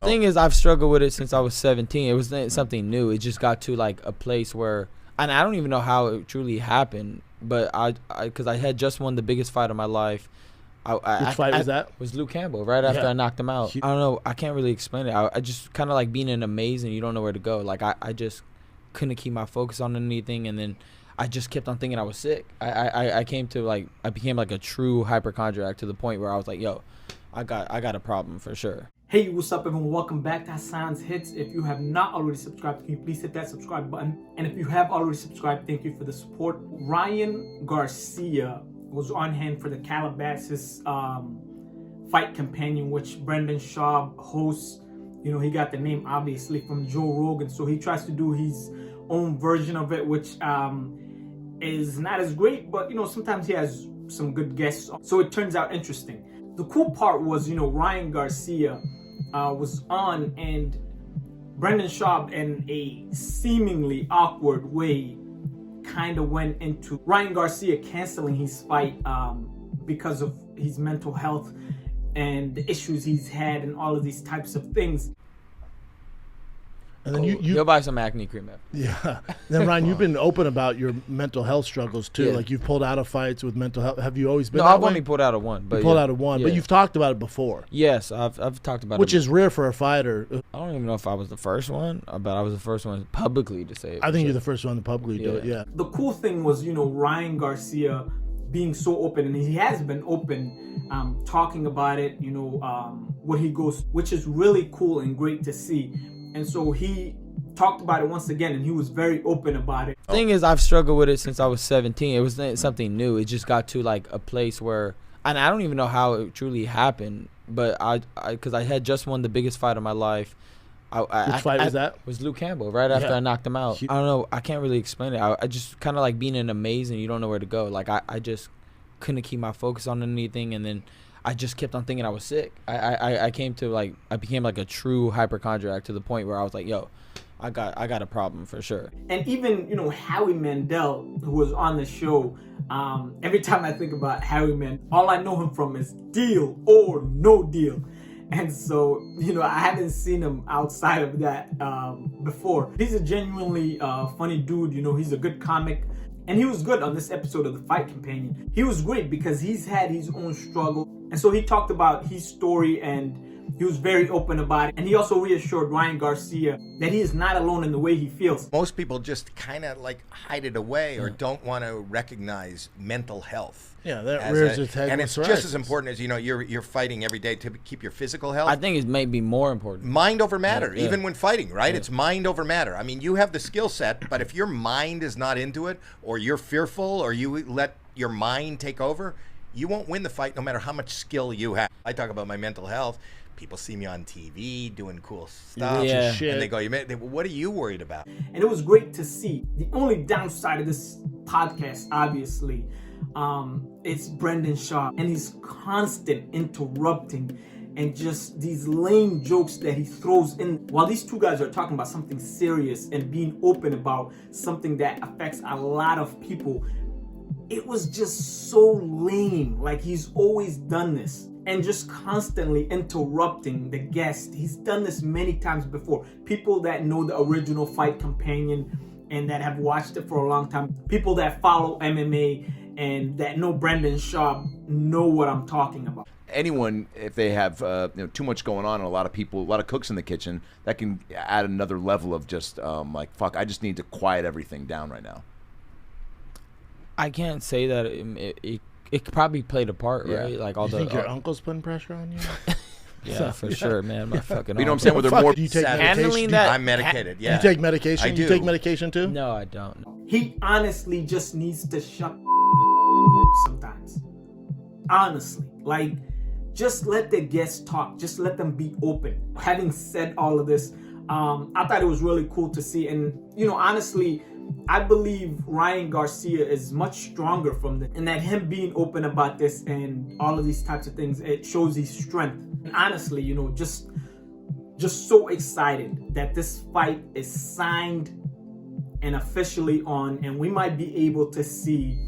thing is, I've struggled with it since I was 17. It was something new. It just got to like a place where, and I don't even know how it truly happened, but because I had just won the biggest fight of my life. Which fight was that? Was Luke Campbell right after I knocked him out. I don't know. I can't really explain it. I just kind of like being in a maze and you don't know where to go. Like I just couldn't keep my focus on anything, and then I just kept on thinking I was sick. I became like a true hypochondriac to the point where I was like, yo, I got a problem for sure. Hey, what's up everyone? Welcome back to Hassan's Hits. If you have not already subscribed, can you please hit that subscribe button? And if you have already subscribed, thank you for the support. Ryan Garcia was on hand for the Calabasas fight companion, which Brendan Schaub hosts. You know, he got the name obviously from Joe Rogan, so he tries to do his own version of it, which is not as great, but you know, sometimes he has some good guests, so it turns out interesting. The cool part was, you know, Ryan Garcia was on, and Brendan Schaub, in a seemingly awkward way, kind of went into Ryan Garcia canceling his fight because of his mental health and the issues he's had and all of these types of things. And then you'll buy some acne cream after. Yeah. Then Ryan, you've been open about your mental health struggles too. Yeah. Like you've pulled out of fights with mental health. Have you always been? No, that I've way? only pulled out of one. But you pulled out of one, but you've talked about it before. Yes, I've talked about it. Which is rare for a fighter. I don't even know if I was the first one, but I was the first one publicly to say it. I think you're the first one to publicly do it. Yeah. The cool thing was, you know, Ryan Garcia being so open, and he has been open, talking about it. You know, what he goes, which is really cool and great to see. And so he talked about it once again, and he was very open about it. The thing is, I've struggled with it since I was 17. It was something new. It just got to like a place where, and I don't even know how it truly happened, but because I had just won the biggest fight of my life. Which fight was that? Was Luke Campbell right after I knocked him out. I don't know. I can't really explain it. I just kind of like being in a maze and you don't know where to go. Like I just couldn't keep my focus on anything, and then I just kept on thinking I was sick. I became like a true hypochondriac to the point where I was like, yo, I got a problem for sure. And even, you know, Howie Mandel, who was on the show, every time I think about Howie Mandel, all I know him from is Deal or No Deal. And so, you know, I haven't seen him outside of that before. He's a genuinely funny dude. You know, he's a good comic. And he was good on this episode of The Fight Companion. He was great because he's had his own struggle. And so he talked about his story, and he was very open about it. And he also reassured Ryan Garcia that he is not alone in the way he feels. Most people just kind of like hide it away or don't want to recognize mental health. Yeah, that rears its head. And it's just as important as, you know, you're fighting every day to keep your physical health. I think it may be more important. Mind over matter, Yeah. even when fighting, right? It's mind over matter. I mean, you have the skill set, but if your mind is not into it, or you're fearful, or you let your mind take over, you won't win the fight no matter how much skill you have. I talk about my mental health. People see me on TV doing cool stuff, and they go, what are you worried about? And it was great to see. The only downside of this podcast, obviously, it's Brendan Schaub and his constant interrupting and just these lame jokes that he throws in while these two guys are talking about something serious and being open about something that affects a lot of people. It was just so lame. Like, he's always done this and just constantly interrupting the guest. He's done this many times before. People that know the original Fight Companion and that have watched it for a long time, people that follow MMA and that know Brendan Schaub know what I'm talking about. Anyone, if they have too much going on and a lot of people, a lot of cooks in the kitchen, that can add another level of just like, fuck, I just need to quiet everything down right now. I can't say that it probably played a part, right? Like all you think your uncle's putting pressure on you? Yeah, for sure, man. My fucking. You know what I'm saying? Where they're more. Do you take handling that? I'm medicated. Yeah. You take medication? I do. You take medication too? No, I don't. He honestly just needs to shut sometimes. Honestly, like, just let the guests talk. Just let them be open. Having said all of this, I thought it was really cool to see. And, you know, honestly, I believe Ryan Garcia is much stronger from this, and that him being open about this and all of these types of things, it shows his strength. And honestly, you know, just so excited that this fight is signed and officially on, and we might be able to see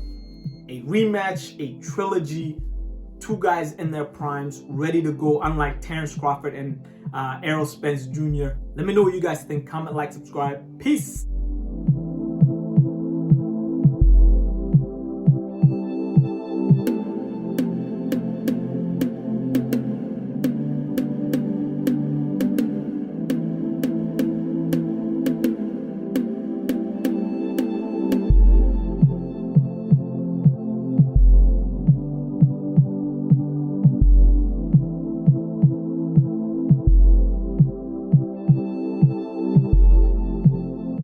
a rematch, a trilogy Two guys in their primes, ready to go, unlike Terrence Crawford and Errol Spence Jr. Let me know what you guys think. Comment, like, subscribe. Peace.